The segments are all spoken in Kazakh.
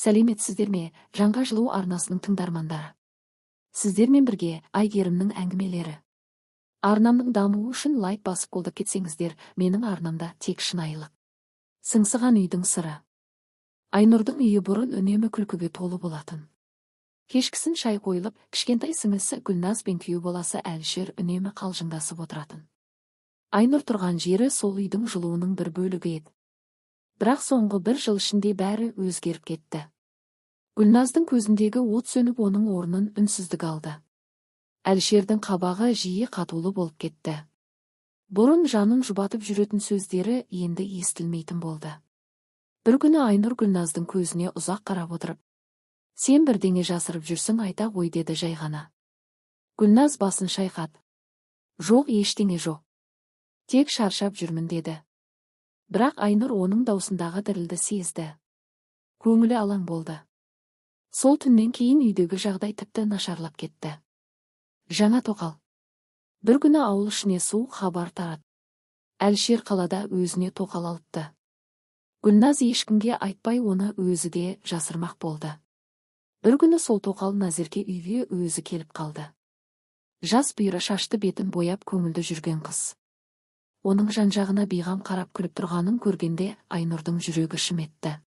Сәлеметсіздер ме, Жаңға жылу арнасының тыңдармандары? Сіздермен бірге Айгерімнің әңгімелері. Арнамның дамуы үшін лайк басып қолдап кетсеңіздер, менің арнамда тек шынайылық. Сыңсыған үйдің сыры. Айнұрдың үйі бұрын үнемі күлкіге толы болатын. Кешкісін шай қойылып, кішкентай сіңлісі Гүлназ бен күйеу баласы Әлішер үнемі қалжыңдасып отыратын. Айнұр тұрған жері сол үйдің жылуының бір бөлігі еді. Бірақ соңғы бір жыл ішінде бәрі өзгеріп кетті. Гүлназдың көзіндегі от сөніп, оның орнын үнсіздік алды. Әлішердің қабағы жиі қатулы болып кетті. Бұрын жанын жұбатып жүретін сөздері енді естілмейтін болды. Бір күні Айнұр Гүлназдың көзіне ұзақ қарап отырып, «Сен бірдеңе жасырып жүрсің, айта ғой», деді жай ғана. Гүлназ басын шайқады. «Жоқ, ештеңе жоқ. Тек шаршап жүрмін», деді. Бірақ Айнұр оның даусындағы дірілді сезді. Көңілі алаң болды. Сол түннен кейін үйдегі жағдай тіпті нашарлап кетті. Жаңа тоқал. Бір күні ауыл ішіне суық хабар тарады. Әлішер қалада өзіне тоқал алыпты. Гүлназ ешкімге айтпай оны өзі де жасырмақ болды. Бір күні сол тоқал Назерке үйге өзі келіп қалды. Жас бұйра шашты, бетін бояп көңілді жүрген қыз. Оның жан-жағына бейғам қарап күліп тұрғанын көргенде Айнұрдың жүрегі шыметті.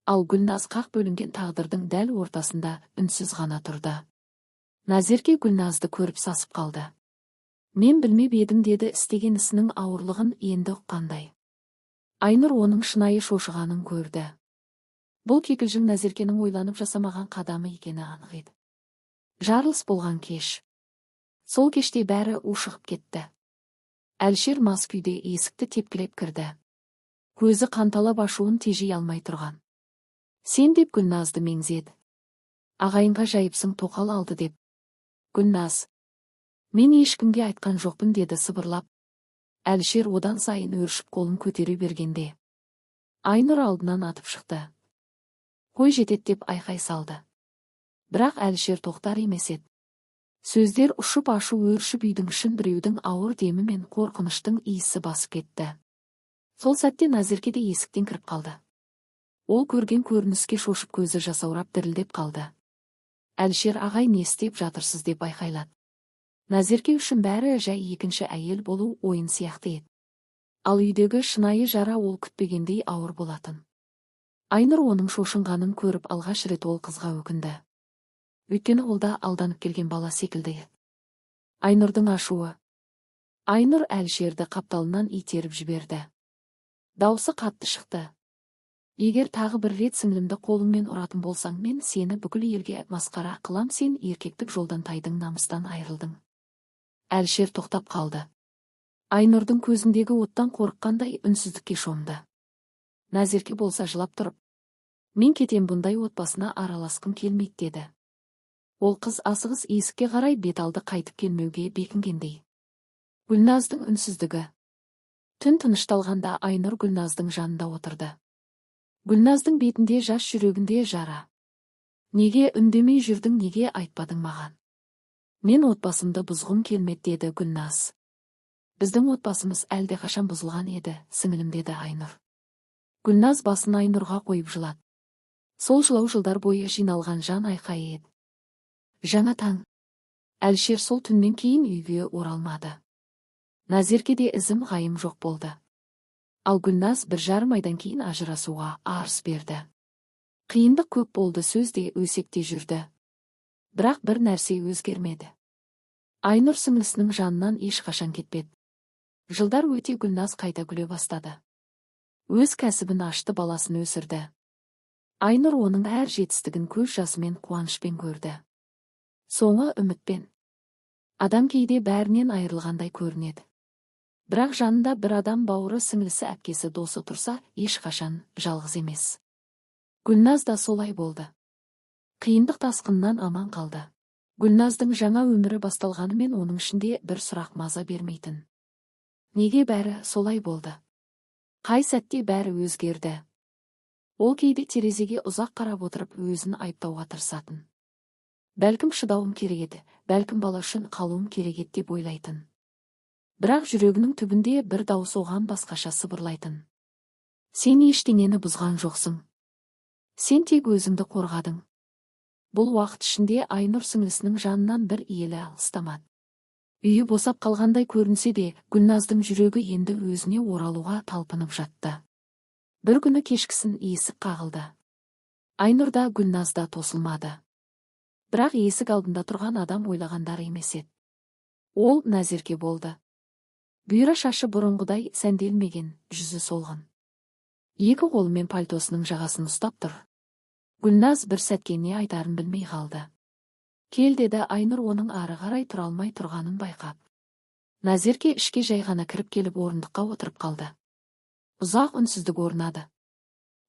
Ал Гүлназ қақ бөлінген тағдырдың дәл ортасында үнсіз ғана тұрды. Назерке Гүлназды көріп сасып қалды. «Мен білмеп едім», деді, істеген ісінің ауырлығын енді ұққандай. Айнұр оның шынайы шошығанын көрді. Бұл кекілжің Назеркенің ойланып жасамаған қадамы екені анық еді. Жарылыс болған кеш. Сол кеште бәрі ушығып кетті. Әлішер мас күйде есікті тепкілеп кірді. Көзі қанталап, ашуын тежей алмай тұрған. «Сен», деп Гүлназды меңзеді. «Ағайынға жайыпсың, тоқал алды», деп. Гүлназ: «Мен ешкімге айтқан жоқпын», деді сыбырлап. Әлішер одан сайын өршіп қолын көтере бергенде Айнұр алдынан атып шықты. «Қой жетет», деп айқай салды. Бірақ Әлішер тоқтар емес еді. Сөздер ұшып, ашу өршіп, үйдің ішін біреудің ауыр демі мен қорқыныштың иісі басып кетті. Сол сәтте Назерке де есіктен кіріп қалды. Ол көрген көрініске шошып, көзі жасаурап, дірілдеп қалды. Әлішер: «Ағай, не істеп жатырсыз?» деп айқайлады. Назерке үшін бәрі жай екінші әйел болу ойын сияқты еді. Ал үйдегі шынайы жара ол күтпегендей ауыр болатын. Айнұр оның шошынғанын көріп алғаш рет ол қызға өкінді. Өйткені ол да алданып келген бала секілді. Айнұрдың ашуы. Айнұр Әлішерді қапталынан итеріп жіберді. Даусы қатты шықты. «Егер тағы бір рет сіңлімді қолыңмен ұратын болсаң, мен сені бүкіл елге масқара қылам, сен еркектік жолдан тайдың, намыстан айырылдың». Әлішер тоқтап қалды. Айнұрдың көзіндегі оттан қорыққандай үнсіздікке шомды. Назерке болса жылап тұрып: «Мен кетем, бұндай отбасына араласқым келмейді», деді. Ол қыз асығыс есікке қарай бет алды, қайтып келмеуге бекінгендей. Гүлназдың үнсіздігі. Түн тынышталғанда Айнұр Гүлназдың жанында отырды. Гүлназдың бетінде жас, жүрегінде жара. «Неге үндемей жүрдің, неге айтпадың маған? Мен отбасымды бұзғым келмеді», деді Гүлназ. «Біздің отбасымыз әлде қашан бұзылған еді, сіңілім», деді Айнұр. Гүлназ басын Айнұрға қойып жылады. Сол жылау жылдар бойы жиналған жан айқайы еді. Жаңа таң. Әлішер сол түннен кейін үйге оралмады. Назеркеде ізім ғайым жоқ болды. Ал Гүлназ 1,5 айдан кейін ажырасуға арыз берді. Қиындық көп болды, сөзде өсекте жүрді. Бірақ бір нәрсе өзгермеді. Айнұр сіңлісінің жанынан ешқашан кетпеді. Жылдар өте Гүлназ қайта күле бастады. Өз кәсібін ашты, баласын өсірді. Айнұр оның әр жетістігін көз жасымен, қуанышпен көрді. Соңы үмітпен. Адам кейде бәрінен айырылғандай көрінеді. Бірақ жанында бір адам, бауыры, сіңлісі, әпкесі, досы тұрса, ешқашан жалғыз емес. Гүлназ да солай болды. Қиындық тасқынынан аман қалды. Гүлназдың жаңа өмірі басталғанымен оның ішінде бір сұрақ маза бермейтін. Неге бәрі солай болды? Қай сәтте бәрі өзгерді? Ол кейде терезеге ұзақ қарап отырып өзін айыптауға тырысатын. Бәлкім шыдауым керек еді, бәлкім бала үшін қалуым керек еді деп ойлайтын. Бірақ жүрегінің түбінде бір дауыс оған басқаша сыбырлайтын. Сен ештеңені бұзған жоқсың. Сен тек өзіңді қорғадың. Бұл уақыт ішінде Айнұр сіңлісінің жанынан бір иелі алыстамады. Үйі босап қалғандай көрінсе де, Гүлназдың жүрегі енді өзіне оралуға талпынып жатты. Бір күні кешкісін есік қағылды. Айнұр да Гүлназ да тосылмады. Бірақ есік алдында тұрған адам ойлағандар емес еді. Ол Назерке болды. Бұйра шашы бұрынғыдай сәнделмеген, жүзі солғын. Екі қолымен пальтосының жағасын ұстап тұр. Гүлназ бір сәтке не айтарын білмей қалды. Кел деді Айнұр оның ары қарай тұра алмай тұрғанын байқап. Назерке ішке жай ғана кіріп келіп орындыққа отырып қалды. Ұзақ үнсіздік орнады.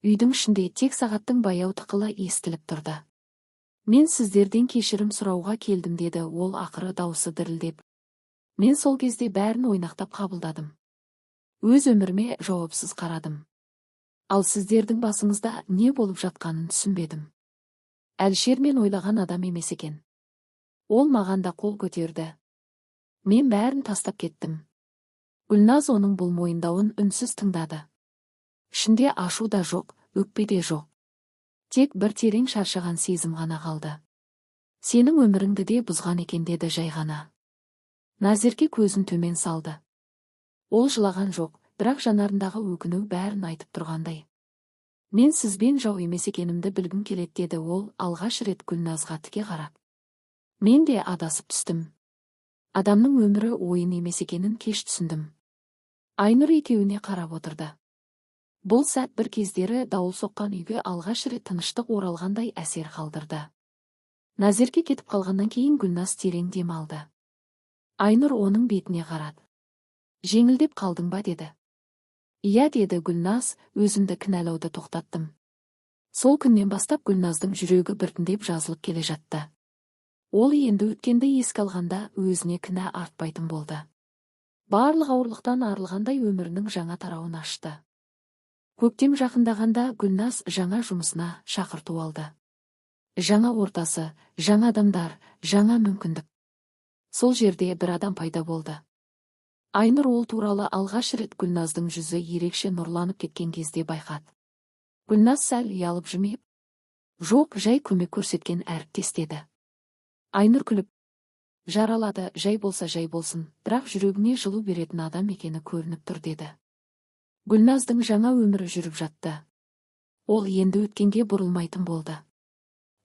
Үйдің ішінде тек сағаттың баяу тықылы естіліп тұрды. Мен сіздерден кешірім сұрауға келдім деді ол ақыры даусы дірілдеп. Мен сол кезде бәрін ойнақтап қабылдадым. Өз өміріме жауапсыз қарадым. Ал сіздердің басыңызда не болып жатқанын түсінбедім. Әлшер мен ойлаған адам емес екен. Ол маған да қол көтерді. Мен бәрін тастап кеттім. Гүлназ оның бұл мойындауын үнсіз тыңдады. Ішінде ашу да жоқ, өкпе де жоқ. Тек бір терең шаршаған сезім ғана қалды. Сенің өміріңді де бұзған екен деді жай ғана. Назерке көзін төмен салды. Ол жылаған жоқ, бірақ жанарындағы өкіну бәрін айтып тұрғандай. Мен сізбен жау емес екенімді білгім келеді деді ол алғаш рет Гүлназға тіке қарап. Мен де адасып түстім. Адамның өмірі ойын емес екенін кеш түсіндім. Айнұр екеуіне қарап отырды. Бұл сәт бір кездері дауыл соққан үйге алғаш рет тыныштық оралғандай әсер қалдырды. Назерке кетіп қалғаннан кейін Гүлназ терең дем алды. Айнұр оның бетіне қарады. Жеңілдеп қалдың ба деді. Иә деді Гүлназ, өзімді кінәлауды тоқтаттым. Сол күннен бастап Гүлназдың жүрегі біртіндеп жазылып келе жатты. Ол енді өткенді еске алғанда өзіне кінә артпайтын болды. Барлық ауырлықтан арылғандай өмірінің жаңа тарауын ашты. Көктем жақындағанда Гүлназ жаңа жұмысына шақырту алды. Жаңа ортасы, жаңа адамдар, жаңа мүмкіндік. Сол жерде бір адам пайда болды. Айнұр ол туралы алғаш рет Гүлназдың жүзі ерекше нұрланып кеткен кезде байқады. Гүлназ сәл ұялып жымиып, жоқ, жай көмек көрсеткен әріптес деді. Айнұр күліп, жаралады, жай болса жай болсын, бірақ жүрегіне жылу беретін адам екені көрініп тұр деді. Гүлназдың жаңа өмірі жүріп жатты. Ол енді өткенге бұрылмайтын болды.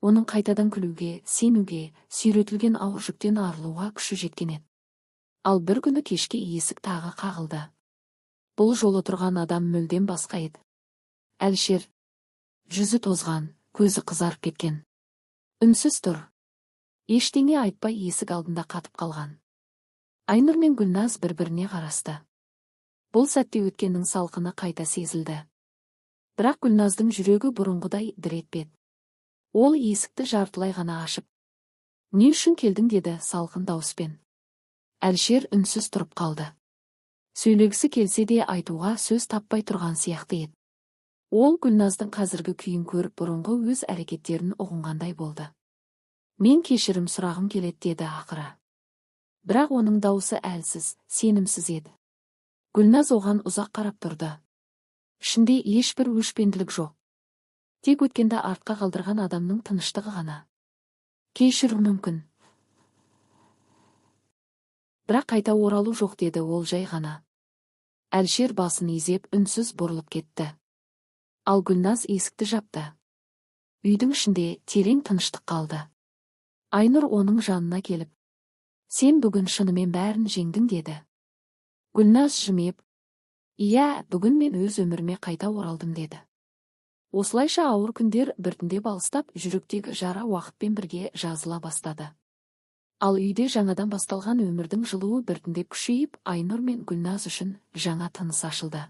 Оның қайтадан күлуге, сенуге, сүйретілген ауыр жүктен арылуға күші жеткен еді. Ал бір күні кешке есік тағы қағылды. Бұл жолы тұрған адам мүлдем басқа еді. Әлшер. Жүзі тозған, көзі қызарып кеткен. Үнсіз тұр. Ештеңе айтпай есік алдында қатып қалған. Айнұр мен Гүлназ бір-біріне қарасты. Бұл сәтте өткеннің салқыны қайта сезілді. Бірақ Гүлназдың жүрегі бұрынғыдай дір етпеді. Ол есікті жартылай ғана ашып, не үшін келдің деді салқын дауыспен. Әлшер үнсіз тұрып қалды. Сөйлегісі келсе де айтуға сөз таппай тұрған сияқты еді. Ол Гүлназдың қазіргі күйін көріп бұрынғы өз әрекеттерін ұғынғандай болды. Мен кешірім сұрағым келеді деді ақыры. Бірақ оның дауысы әлсіз, сенімсіз еді. Гүлназ оған ұзақ қарап тұрды. Ішінде ешбір өшпенділік жоқ. Тек өткенді артқа қалдырған адамның тыныштығы ғана. Кешіру мүмкін. Бірақ қайта оралу жоқ деді ол жай ғана. Әлшер басын изеп үнсіз бұрылып кетті. Ал Гүлназ есікті жапты. Үйдің ішінде терең тыныштық қалды. Айнұр оның жанына келіп, сен бүгін шынымен бәрін жеңдің деді. Гүлназ жымиып, иә, бүгін мен өз өміріме қайта оралдым деді. Осылайша ауыр күндер біртіндеп алыстап, жүректегі жара уақытпен бірге жазыла бастады. Ал үйде жаңадан басталған өмірдің жылуы біртіндеп күшейіп, Айнұр мен Гүлназ үшін жаңа тыныс ашылды.